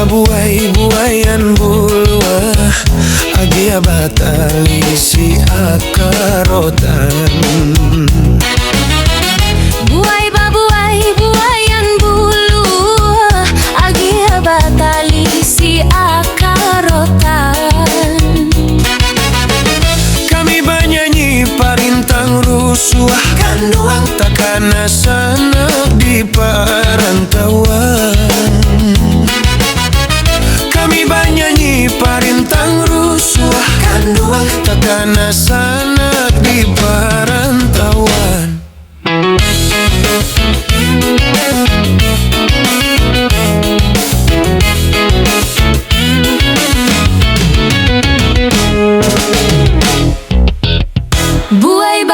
buai-buaian bulwa agia batali si akarotan. Buai buaian bulu agia batali si akarotan. Kami banyanyi parintang rusuh kanduang takana sanak di perantauan. Kami banyanyi parintang rusuh kanduang takana sanak di perantauan.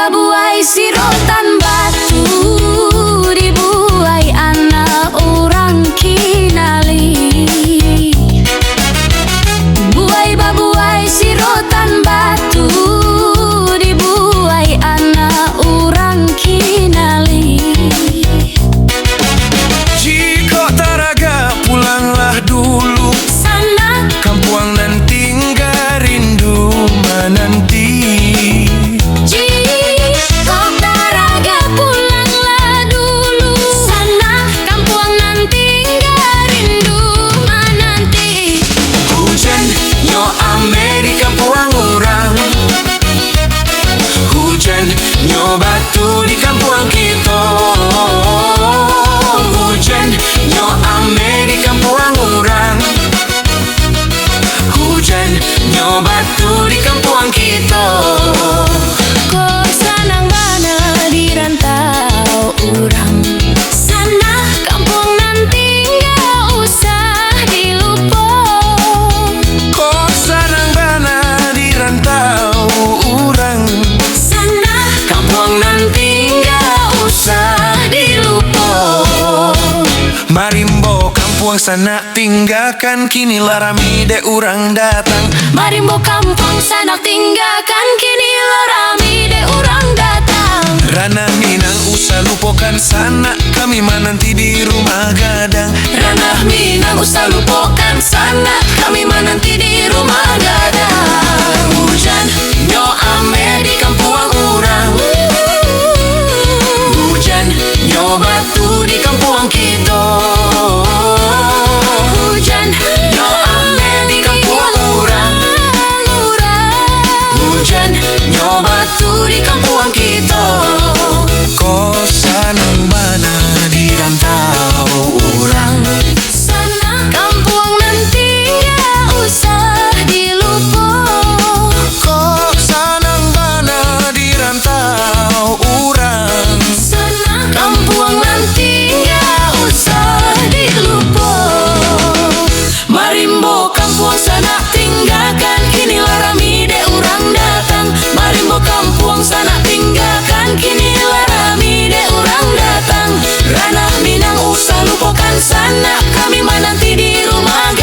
Buai sirotan batu dibuai anak orang kinali. Buai sirotan batu dibuai anak orang kinali. Jika taraga pulanglah dulu Sana kampuang nan tinggal rindu menanti. Batu di kampuang kita, hujan nyo ame di kampuang orang. Hujan nyo batu di kampuang kita. kok sanang bana di rantau orang. Sana kampung nanti nggak usah dilupa. Kok sanang bana di rantau orang. Nanti nggak usah dilupa. Marimbo kampuang sana tinggalkan, kini larami de urang datang. Marimbo kampung sana tinggalkan, kini larami de urang datang. Ranah Minang usah lupakan sana, kami menanti di rumah gadang. Ranah Minang usah lupakan sana, kami menanti di rumah gadang. Hujan nyo ame di kampuang urang. Nyo batu di kampuang kita. Hujan nyo ame di kampuang orang. Hujan nyo batu di kampuang kita. Kok sanang bana di rantau orang. Sana kampuang nanti nggak usah dilupa. Kok sanang bana di rantau orang. Kampuang nanti nggak usah dilupa. Marimbo kampuang sana tinggalkan, kini larami de urang datang. Marimbo kampuang sana tinggalkan, kini larami de urang datang. Ranah Minang usah lupakan sana, kami menanti di rumah.